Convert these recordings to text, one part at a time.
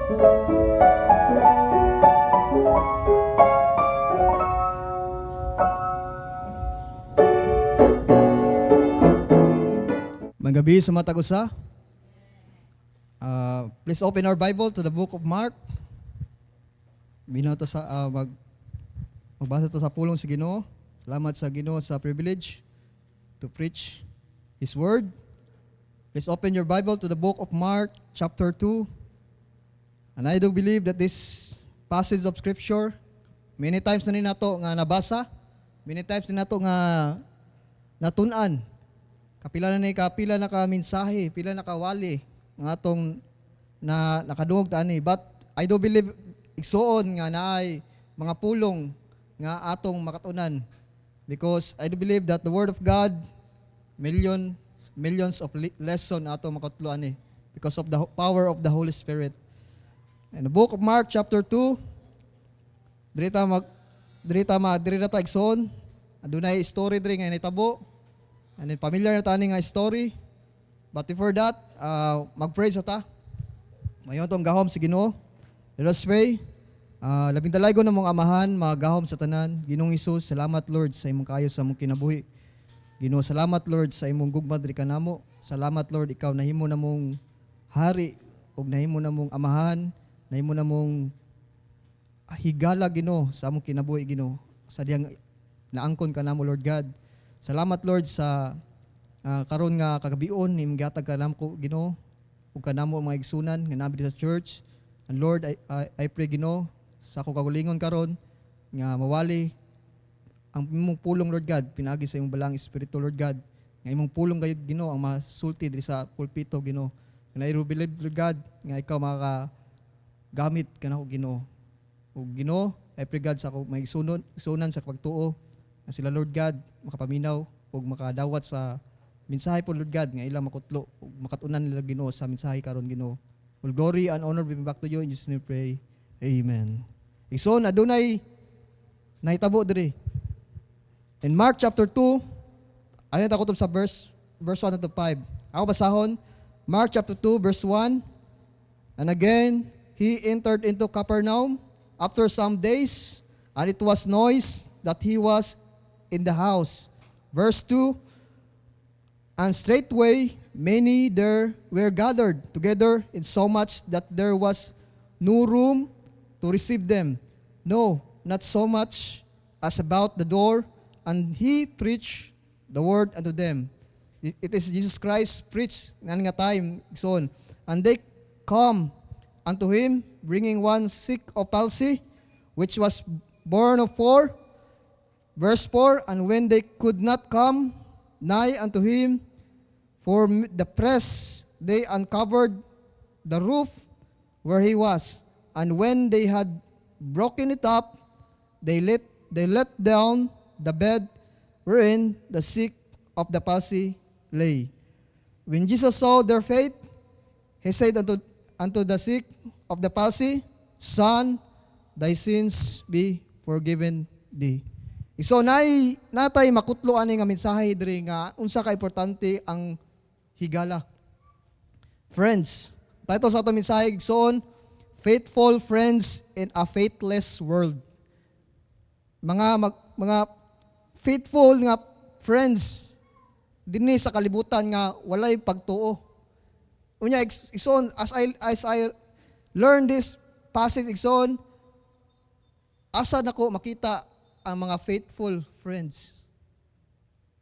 Magabi sa matagusa. Please open our Bible to the book of Mark. Binata sa magbasa to sa pulong sa Ginoo. Salamat sa Ginoo sa privilege to preach His word. Please open your Bible to the book of Mark, chapter 2. And I do believe that this passage of scripture, many times na nato nga nabasa, many times na nato nga natun-an. Kapila na ka mensahe, pila na kawali nga atong na nakadungog tani. But I do believe igsuon nga naay mga pulong nga atong makatunan, because I do believe that the word of God millions of lesson atong makatuluan because of the power of the Holy Spirit. In the book of Mark chapter 2, dirita ta igsoon, adunay story diri nga nitabo. And then familiar na tani nga story. But before that, mag-pray sa ta. Mayon tong gahom sa Ginoo. Let us pray. Labing dalaygon na mong amahan, magahom sa tanan. Ginoong Hesus, salamat Lord sa imong kayo sa imong kinabuhi. Ginoo, salamat Lord sa imong gugma diri kanamo. Salamat Lord, ikaw nahimo na mong hari ug nahimo na mong amahan, nahimo na mong higala Ginoo sa among kinabuhi Ginoo. Sa diyang naangkon kanamo Lord God. Salamat Lord sa karon nga kagabion ni gihatag kanamo Ginoo ug kanamo mga igsunan nga nabi sa church. And Lord, I pray Ginoo sa akong kagulingon karon nga mawali ang imong pulong Lord God pinagi sa imong balang espiritu Lord God, nga imong pulong gayud Ginoo ang masulti diri sa pulpito Ginoo. And I believe Lord God nga ikaw gamit kanako Ginoo. Ug Ginoo, I pray God sa akong mga igsunan sa pagtuo na sila Lord God makapaminaw ug makadawat sa mensahe po Lord God nga ilang makutlo ug makatunan nila Ginoo sa mensahe karon Ginoo. All glory and honor be back to you, in Jesus' name we pray. Amen. Igsoon adunay nahitabo diri. In Mark chapter 2, ano ta kutob sa verse 1 to 5. Ako basahon Mark chapter 2 verse 1. And again, he entered into Capernaum after some days, and it was noise that he was in the house. Verse 2, and straightway many there were gathered together, in so much that there was no room to receive them, no, not so much as about the door, and he preached the word unto them. It is Jesus Christ preached nga time, son. And they come unto him, bringing one sick of palsy, which was born of 4. Verse 4, and when they could not come nigh unto him for the press, they uncovered the roof where he was. And when they had broken it up, they let down the bed wherein the sick of the palsy lay. When Jesus saw their faith, he said unto the sick of the palsy, Son, thy sins be forgiven thee. So natay makutlo ani nga mensahe diri nga unsa ka importante ang higala. Friends, title sa ato mensahe igsoon, Faithful Friends in a Faithless World. Mga faithful nga friends dinhi sa kalibutan nga walay pagtuo. Unya igsoon as I learn this passage igsoon, asa nako makita ang mga faithful friends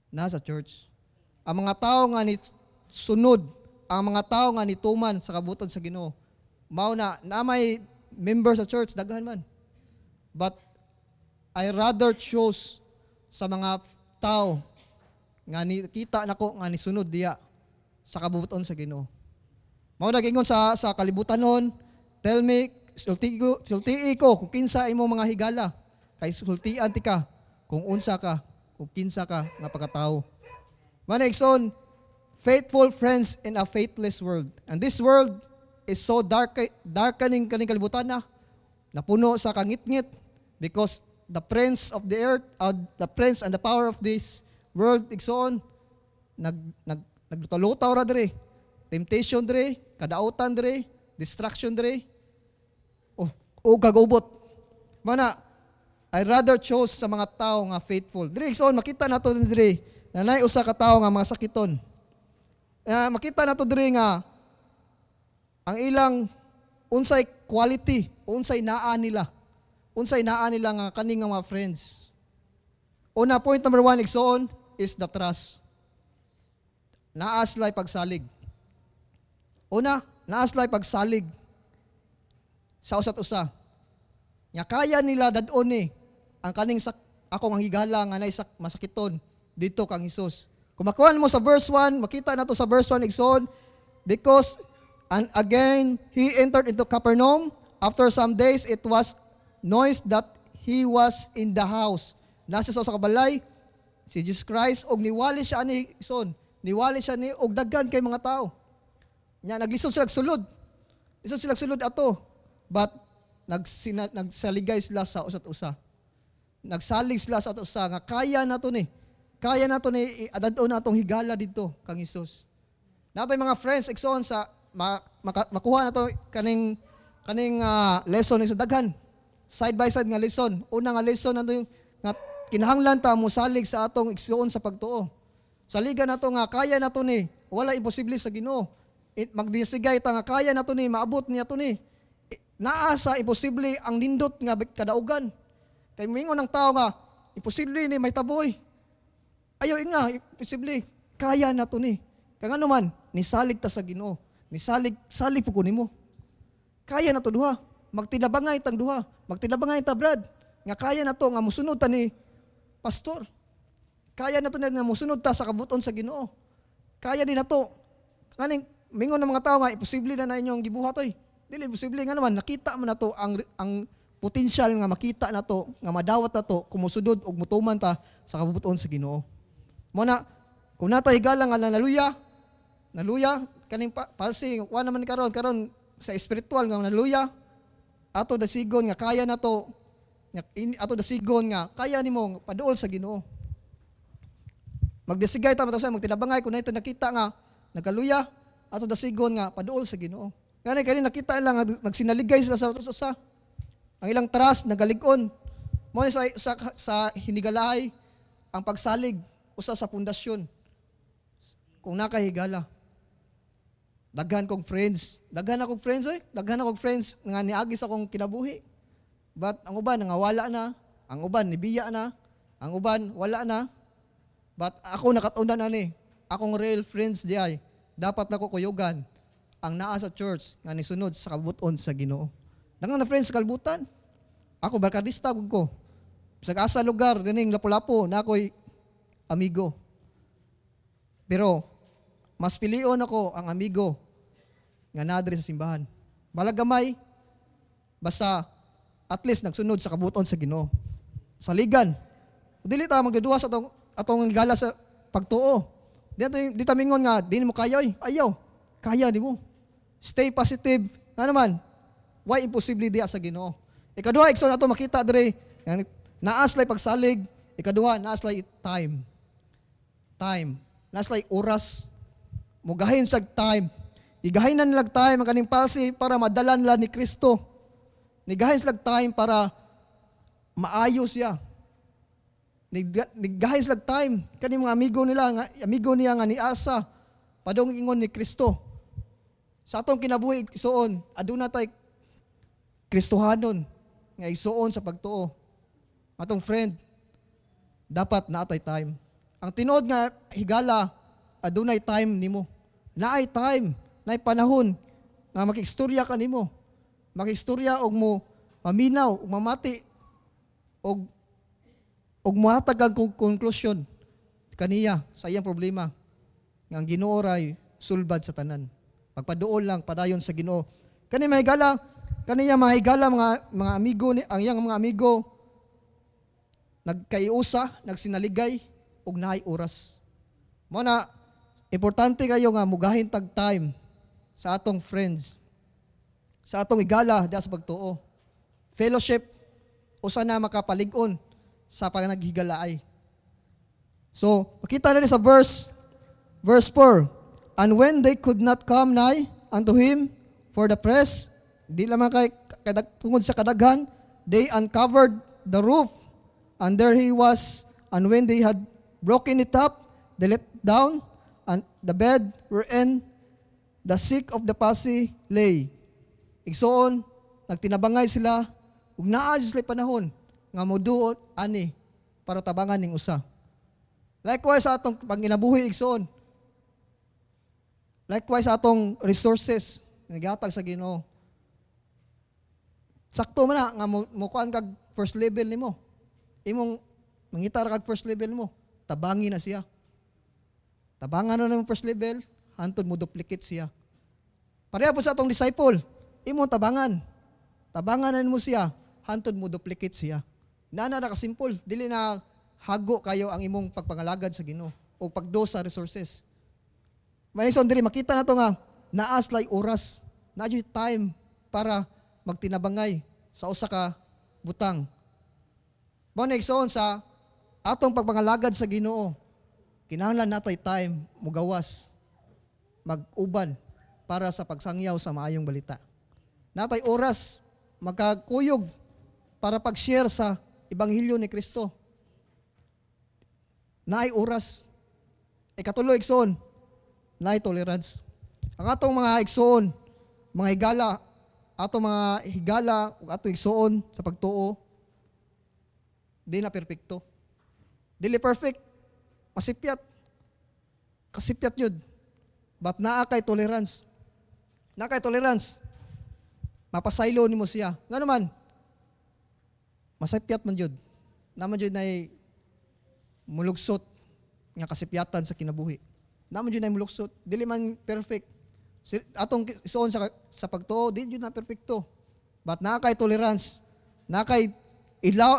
nasa church. Ang mga tao nga ni sunod, ang mga tao nga nituman sa kabuton sa Ginoo. Mao na may member sa church daghan man. But I rather choose sa mga tao nga kita nako nga ni sunod diya sa kabuton sa Ginoo. Mao na gingon sa kalibutanon, tell me, sultii ko kung kinsa imo mga higala. Kay sultian ti ka kung unsa ka o kinsa ka nga pagkatao. Manexon, faithful friends in a faithless world. And this world is so darkening kaning kalibutan na. Napuno sa kangit-ngit because the prince of the earth, the prince and the power of this world igsoon naglutaw ra diri. Temptation diri, kadautan diri, distraction diri. o kagubot. Mana, I rather chose sa mga tao nga faithful. Diri igsoon makita nato diri na nay usa ka tawo nga mga sakiton. Makita nato diri nga ang ilang unsay quality, unsay naa nila. Unsay naa nila nga kani nga mga friends. Una, point number 1 igsoon is the trust. Naaslay pagsalig. Una, naaslay pagsalig sa usa't usa. Nga kaya nila dadon ni ang kaning akong higala nga nay masakiton dito kang Hesus. Kung makuha mo sa verse 1, makita nato sa verse 1 igsoon, because and again he entered into Capernaum. After some days it was noised that he was in the house. Nasa sa kabalay si Jesus Christ og niwali siya ani igsoon. Niwali siya ni og daghan kay mga tao. Nya naglisod sila sulod. Lisod sila sulod ato. But nagsaligay sila sa usa't usa. Nagsalig sila sa usa't usa nga kaya nato ni. Kaya nato ni adadon natong higala dito kang Hesus. Natoy mga friends igsoon sa makuha nato kaning lesson ni daghan. Side by side nga lesson. Una nga lesson nato yung nga kinahanglan ta mo salig sa atong igsoon sa pagtuo. Saligan nato nga kaya nato ni, wala imposible sa Ginoo. Magdisigay ta nga kaya nato ni, maabot niya to ni. Naa sa imposible ang nindot nga kadaugan. Kay mingon ng tao nga imposible ni may taboy. Ayaw nga imposible, kaya nato ni. Kaya nga naman, nisalig ta sa Ginoo. Salig po nimo. Kaya nato duha. Magtilabangay tang duha. Magtilabangay ta brad. Nga kaya nato nga musunod ta ni pastor. Kaya nato nga musunod ta sa kabuton sa Ginoo. Kaya din nato. Kaning mingon ng mga tao nga imposible na inyong gibuhat oy. Dili imposible nga naman nakita man nato ang potensyal nga makita nato nga madawat nato kumusudod og mutuman ta sa kabuton sa Ginoo. Mo na kung natay higala nga naluya kaning palsi wa naman karon sa spiritual nga naluya ato dasigon nga kaya nato ato dasigon nga kaya nimo paduol sa Ginoo. Magdesigay ta matapos magtinabangay kung naito nakita nga nagaluya ato dasigon nga paduol sa Ginoo. Kani nakita lang nagsinaligay sila sa usa. Ang ilang trust nagalig-on. Mo ni sa hinigalahay ang pagsalig usa sa pundasyon. Kung nakahigala. Daghan akong friends nga niagis akong kinabuhi. But ang uban nangawala na, ang uban nibiya na, ang uban wala na. But ako nakatunan na ni, akong real friends di ay, dapat nako kuyugan ang naa sa church nga nisunod sa kabuton sa Ginoo. Dangan na friends sa kalbutan. Ako barkadista ko. Sa asa lugar dining Lapu-Lapu na ako'y amigo. Pero mas pilion ako ang amigo nga nadre sa simbahan. Balagamay basta at least nagsunod sa kabuton sa Ginoo. Saligan. Dili ta magduduwa sa atong gala sa pagtuo. Dito mingon nga, di mo kaya ayaw. Kaya di mo. Stay positive. Nga naman, why imposible diya sa Ginoo? Ikaduha, igsoon ato makita dire, naaslay pagsalig. Ikaduha, naaslay time. Naaslay oras. Mugahin sa time. Igahin na nilag time, ang kaning palsi para madalan nila ni Kristo. Nigahin silag time para maayo siya. Nigahin silag time. Kaning mga amigo niya nga ni Asa, padong ingon ni Kristo. Sa atong kinabuhi isuon, aduna tay Kristohanon nga isuon sa pagtuo. Atong friend, dapat naatay time. Ang tinuod nga higala, adunay time nimo. Naay time, naay panahon nga makistorya ka nimo. Makistorya og mo maminaw, og mamati og muhatag ang konklusyon kaniya sa iyang problema nga ang Ginoo ray sulbad sa tanan. Pagpaduol lang padayon sa Ginoo. Kani mahigala mga amigo ni ang iyang mga amigo nagkaiusa, nagsinaligay og naay oras. Mo na importante kayo nga mugahin tag time sa atong friends. Sa atong igala diha sa pagtuo. Fellowship usa na makapalig-on sa panaghigalaay. So, makita na sa verse 4. And when they could not come nigh unto him for the press, di lamang kay tungod sa kadaghan, they uncovered the roof, and there he was, and when they had broken it up, they let down and the bed wherein the sick of the palsy lay. Igsoon, nagtinabangay sila, ug naa sila panahon nga moduot ani para tabangan ning usa. Likewise sa atong panginabuhi igsoon. Likewise sa atong resources naghatag sa Ginoo. Sakto man na nga mukuan kag first level nimo. Imong mangita ra kag first level mo, tabangi na siya. Tabangan na ng first level, hantod mo duplicate siya. Pareha po sa atong disciple, imong tabangan. Tabangan na mo siya, hantod mo duplicate siya. Nana na kasimple, dili na hago kayo ang imong pagpangalagad sa Ginoo o pagdo sa resources. Manison diri makita na to nga naas lay oras, na time para magtinabangay sa usa ka butang. Mao na igsoon sa atong pagpangalagad sa Ginoo. Kinahanglan natay time mugawas mag-uban para sa pagsangyaw sa maayong balita. Natay oras magkakuyog para pag-share sa ebanghelyo ni Kristo. Naay oras. Ikatulo igsoon, naay tolerance. Ang atong mga igsoon, mga higala, atong mga higala ug atong igsoon sa pagtuo, di na perpekto. Dili perfect. Masipyat. Kasipyat yun. But naa kay tolerance. Naa kay tolerance. Mapasaylo nimo siya. Nga naman, masipyat man yun. Naman yun ay mulugsot nga kasipyatan sa kinabuhi. Naman yun ay mulugsot. Dili man perfect. Atong isuon sa pagtuo, di yun na perfecto. But naa kay tolerance. Naa kay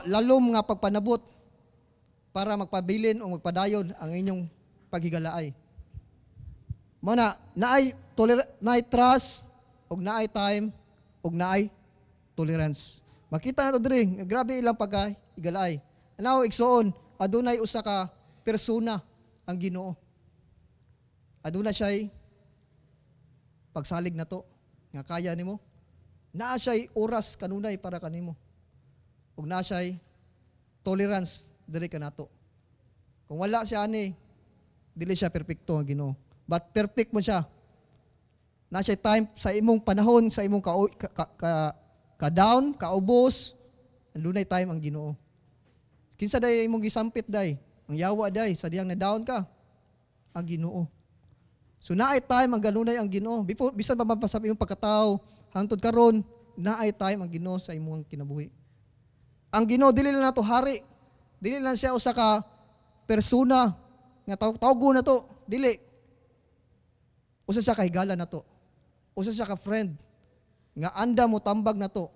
lalom nga pagpanabot para magpabilin o magpadayon ang inyong paghigalaay. Muna, naay trust, og naay time, og naay tolerance. Makita na to diri, grabe ilang pagkahigalaay. Anaw igsoon, adunay usa ka persona ang Ginoo. Aduna siya'y pagsalig na to, nga kaya nimo. Naa siya'y oras kanunay para kanimo. Og naa siya'y tolerance dili kanato. Kung wala siya ani, dili siya perpekto ang Ginoo. But perfect mo siya. Na siya time sa imong panahon, sa imong ka-down, kaubos, andunay time ang Ginoo. Kinsa day imong gisampit day, ang yawa day sa diyang na down ka, ang Ginoo. So naay time ang ganunay ang Ginoo. Bisan pa man sa imong pagkatao, hangtod karon, naay time ang Ginoo sa imong kinabuhi. Ang Ginoo dili lang nato hari. Dili lang siya usa ka persona nga tawgo na to. Dili. Usa siya kahigala na to. Usa siya ka friend nga anda mo tambag na to.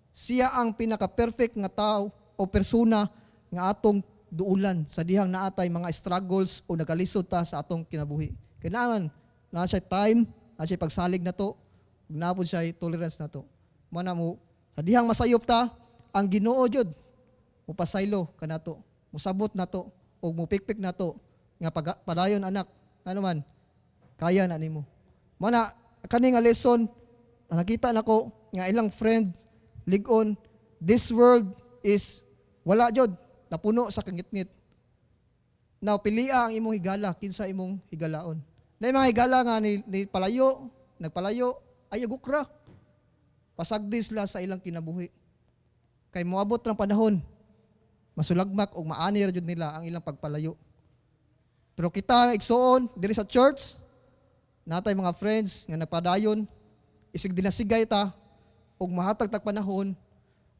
Siya ang pinaka-perfect nga tao o persona nga atong duulan sa dihang naatay mga struggles o nagalisod ta sa atong kinabuhi. Kailangan na siya time, na siya pagsalig na to, na po siya tolerance na to. Mana mo, sa dihang masayop ta, ang Ginoo jud mupasaylo kanato, musabot na to, o mupikpik na to, nga padayon anak, ano man, kaya na nimo. Mana, kani nga lesson, nakita nako nga ilang friend, ligon, this world is, wala jud, napuno sa kangitngit. Now, pilia ang imong higala, kinsa imong higalaon. Na mga higala nga ni palayo, nagpalayo, ay agukra. Pasagdi sila sa ilang kinabuhi. Kay moabot ng panahon, masulagmak o maani ra jud nila ang ilang pagpalayo. Pero kita igsoon diri sa church, natay mga friends nga nagpadayon, isig dinasigay ta og mahatag tag panahon,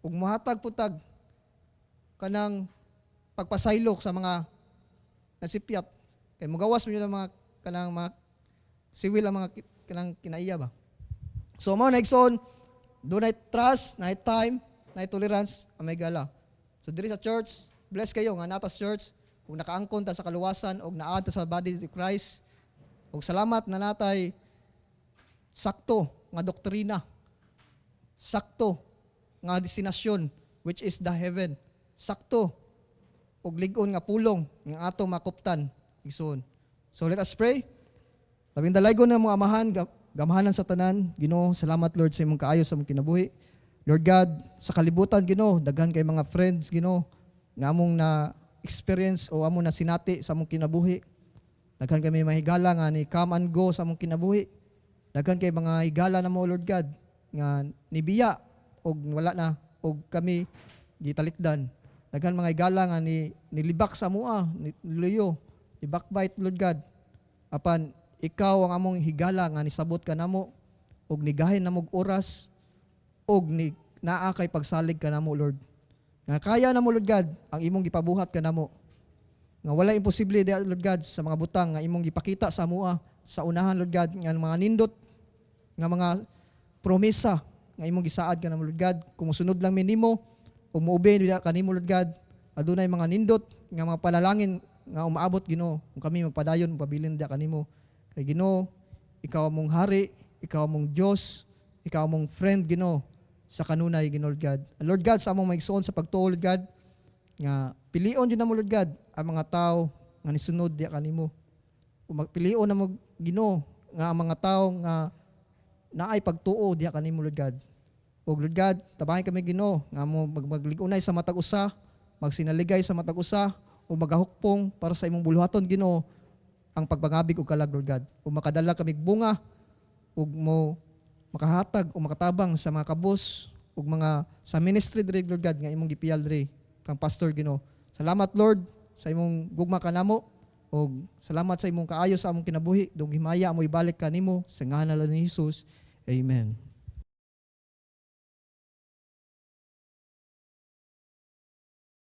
og mahatag putag kanang pagpasaylok sa mga nasipyat. Kay mugawas mo yun ang mga kanang mga siwil ang mga kanang kinaiya ba. So mao na igsoon, dunay trust, nay time, nay tolerance, amay gala. So diri sa church, bless kayo nga natas church, ug nakaangkon ta sa kaluwasan ug naa ta sa body of Christ. Ug salamat na natay sakto nga doktrina. Sakto nga destinasyon which is the heaven. Sakto ug lig-on nga pulong nga atong makuptan igsoon. So let us pray. Labing dalaygon na mga amahan, gamahanan sa tanan, Ginoo. Salamat Lord sa imong kaayo sa imong kinabuhi. Lord God, sa kalibutan Ginoo, daghan kay mga friends Ginoo nga among na experience o among na sinati sa among kinabuhi. Daghan kami mahigala nga ni come and go sa among kinabuhi. Daghan kay mga higala na mo Lord God nga nibiya og wala na og kami gitalikdan. Daghan mga higala nga nilibak sa amua, niluyo, ni backbite Lord God. Apan ikaw ang among higala nga nisabot ka namo og nigahin namo og oras og ni naa kay pagsalig ka namo Lord. Nga kaya namo Lord God ang imong gipabuhat ka namo. Nga wala imposible di Lord God sa mga butang nga imong gipakita sa amua sa unahan Lord God nga mga nindot nga mga promesa nga imong gisaad ka namo Lord God. Kung mosunod lang mi nimo o moobey ka nimo Lord God, adunay mga nindot nga mga panalangin nga umaabot Ginoo kung kami magpadayon pabilin dia kanimo. Kay Ginoo, ikaw among hari, ikaw among Dios, ikaw among friend Ginoo sa kanunay Ginoo Lord God. Lord God, sa among maigsoon sa pagtuo Lord God, nga pilion din namo Lord God ang mga tao nga nisunod diya kanimo. O magpilion namo Ginoo nga ang mga tao nga naay pagtuo diya kanimo Lord God. O Lord God, tabangan kami Ginoo nga mo magligunay sa matag usa, magsinaligay sa matag usa o magahukpong para sa imong buluhaton Ginoo ang pagpangabig og kalag Lord God. O makadala kami bunga ug mo makahatag o makatabang sa mga kabos ug mga sa ministry diri Lord God nga imong gipiyal diri kang pastor Ginoo. Salamat Lord sa imong gugma kanamo ug salamat sa imong kaayo sa among kinabuhi. Dong himaya mo ibalik kanimo sa ngalan ni Jesus. Amen.